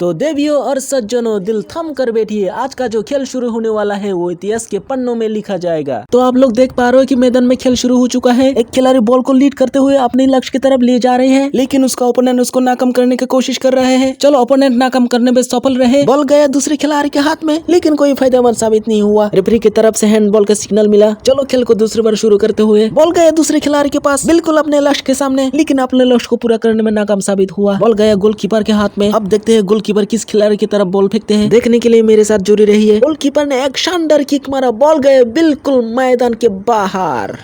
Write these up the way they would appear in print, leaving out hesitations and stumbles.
तो देवियों और सज्जनों, दिल थम कर बैठिए। आज का जो खेल शुरू होने वाला है वो इतिहास के पन्नों में लिखा जाएगा। तो आप लोग देख पा रहे हो कि मैदान में खेल शुरू हो चुका है। एक खिलाड़ी बॉल को लीड करते हुए अपने लक्ष्य की तरफ ले जा रहे हैं, लेकिन उसका ओपोनेंट उसको नाकाम करने की कोशिश कर रहे हैं। चलो, ओपोनेंट नाकाम करने में सफल रहे। बॉल गया दूसरे खिलाड़ी के हाथ में, लेकिन कोई फायदेमंद साबित नहीं हुआ। रेफरी की तरफ से हैंडबॉल का सिग्नल मिला। चलो, खेल को दूसरी बार शुरू करते हुए बॉल गया दूसरे खिलाड़ी के पास, बिल्कुल अपने लक्ष्य के सामने, लेकिन अपने लक्ष्य को पूरा करने में नाकाम साबित हुआ। बॉल गया गोलकीपर के हाथ में। अब देखते हैं गोलकीपर किस खिलाड़ी की तरफ बॉल फेंकते हैं। देखने के लिए मेरे साथ जुड़ी रहिए। गोलकीपर ने एक शानदार किक मारा, बॉल गए बिल्कुल मैदान के बाहर।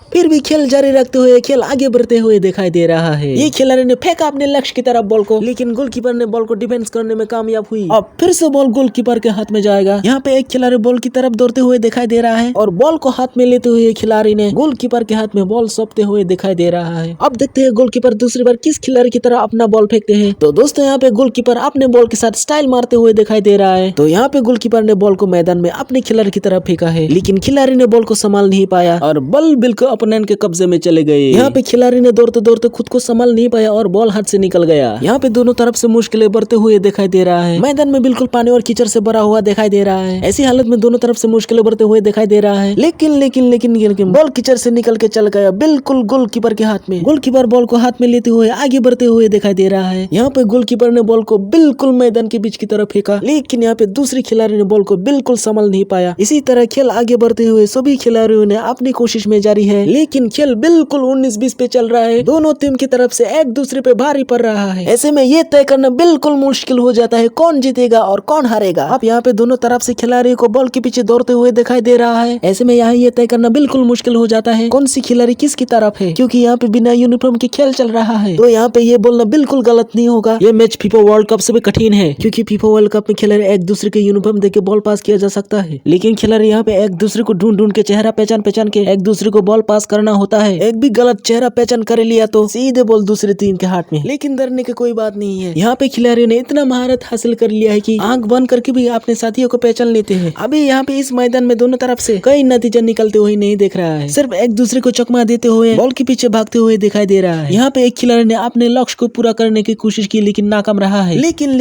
फिर भी खेल जारी रखते हुए खेल आगे बढ़ते हुए दिखाई दे रहा है। ये खिलाड़ी ने फेंका अपने लक्ष्य की तरफ बॉल को, लेकिन गोलकीपर ने बॉल को डिफेंस करने में कामयाब हुई। अब फिर से बॉल गोलकीपर के हाथ में जाएगा। यहाँ पे एक खिलाड़ी बॉल की तरफ दौड़ते हुए दिखाई दे रहा है और बॉल को हाथ में लेते हुए खिलाड़ी ने गोलकीपर के हाथ में बॉल सौंपते हुए दिखाई दे रहा है। अब देखते हैं गोलकीपर दूसरी बार किस खिलाड़ी की तरह अपना बॉल फेंकते हैं। तो दोस्तों, यहाँ पे गोलकीपर अपने बॉल के साथ स्टाइल मारते हुए दिखाई दे रहा है। तो यहाँ पे गोलकीपर ने बॉल को मैदान में अपने खिलाड़ी की तरफ फेंका है, लेकिन खिलाड़ी ने बॉल को संभाल नहीं पाया और बॉल बिल्कुल ओपोनेंट के कब्जे में चले गए। यहाँ पे खिलाड़ी ने दौड़ते दौड़ते खुद को संभाल नहीं पाया और बॉल हाथ से निकल गया। यहाँ पे दोनों तरफ से मुश्किलें बढ़ते हुए दिखाई दे रहा है। मैदान में बिल्कुल पानी और कीचड़ से भरा हुआ दिखाई दे रहा है। ऐसी हालत में दोनों तरफ से मुश्किलें बढ़ते हुए दिखाई दे रहा है, लेकिन बॉल कीचड़ से निकल के चल गया बिल्कुल गोलकीपर के हाथ में। गोलकीपर बॉल को हाथ में लेते हुए आगे बढ़ते हुए दिखाई दे रहा है। यहाँ पे गोलकीपर ने बॉल को बिल्कुल मैदान के बीच की तरफ फेंका, लेकिन यहाँ पे दूसरी खिलाड़ी ने बॉल को बिल्कुल संभाल नहीं पाया। इसी तरह खेल आगे बढ़ते हुए सभी खिलाड़ियों ने अपनी कोशिश में जारी है, लेकिन खेल बिल्कुल 19-20 पे चल रहा है। दोनों टीम की तरफ से एक दूसरे पे भारी पड़ रहा है। ऐसे में ये तय करना बिल्कुल मुश्किल हो जाता है कौन जीतेगा और कौन हारेगा। अब यहाँ पे दोनों तरफ से खिलाड़ियों को बॉल के पीछे दौड़ते हुए दिखाई दे रहा है। ऐसे में यहाँ ये तय करना बिल्कुल मुश्किल हो जाता है कौन सी खिलाड़ी किसकी तरफ है, क्योंकि यहाँ पे बिना यूनिफॉर्म के खेल चल रहा है। तो यहाँ पे ये बोलना बिल्कुल गलत नहीं होगा। ये मैच फीफा वर्ल्ड कप से भी कठिन है, क्योंकि फीफा वर्ल्ड कप में खिलाड़ी एक दूसरे के यूनिफॉर्म देके बॉल पास किया जा सकता है, लेकिन खिलाड़ी यहाँ पे एक दूसरे को ढूंढ ढूंढ के चेहरा पहचान के एक दूसरे को बॉल पास करना होता है। एक भी गलत चेहरा पहचान कर लिया तो सीधे बॉल दूसरे टीम के हाथ में। लेकिन डरने की कोई बात नहीं है। यहाँ पे खिलाड़ियों ने इतना महारत हासिल कर लिया है कि आंख बंद करके भी अपने साथियों को पहचान लेते हैं। अभी यहाँ पे इस मैदान में दोनों तरफ से कई नतीजा निकलते हुए नहीं देख रहा है, सिर्फ एक दूसरे को चकमा देते हुए बॉल के पीछे भागते हुए दिखाई दे रहा है। यहाँ पे एक खिलाड़ी ने अपने लक्ष्य को पूरा करने की कोशिश की, लेकिन नाकाम रहा है। लेकिन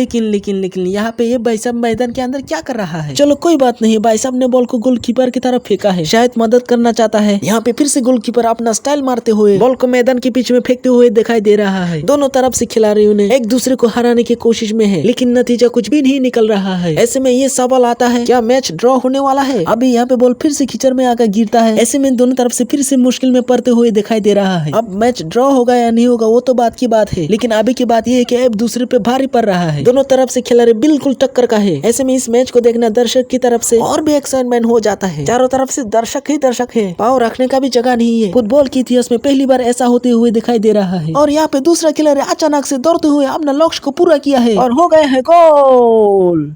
यहाँ पे ये भाई साहब मैदान के अंदर क्या कर रहा है। चलो कोई बात नहीं, भाई साहब ने बॉल को गोलकीपर की तरफ फेंका है, शायद मदद करना चाहता है। यहाँ पे फिर से गोलकीपर अपना स्टाइल मारते हुए बॉल को मैदान के बीच में फेंकते हुए दिखाई दे रहा है। दोनों तरफ से खिलाड़ियों ने एक दूसरे को हराने की कोशिश में है, लेकिन नतीजा कुछ भी नहीं निकल रहा है। ऐसे में ये सवाल आता है, क्या मैच ड्रॉ होने वाला है। अभी यहाँ पे बॉल फिर से कीचड़ में आकर गिरता है। ऐसे में दोनों तरफ से फिर से मुश्किल में पड़ते हुए दिखाई दे रहा है। अब मैच ड्रॉ होगा या नहीं होगा वो तो बात की बात है, लेकिन अभी की बात ये है कि एक दूसरे पे भारी पड़ रहा है। दोनों तरफ से खिलाड़ी बिल्कुल टक्कर का है। ऐसे में इस मैच को देखना दर्शक की तरफ से और भी एक्साइटमेंट हो जाता है। चारों तरफ से दर्शक ही दर्शक है, पाँव रखने का भी जगह नहीं है। फुटबॉल के इतिहास में पहली बार ऐसा होते हुए दिखाई दे रहा है। और यहाँ पे दूसरा खिलाड़ी अचानक से दौड़ते हुए अपना लक्ष्य को पूरा किया है और हो गया है गोल।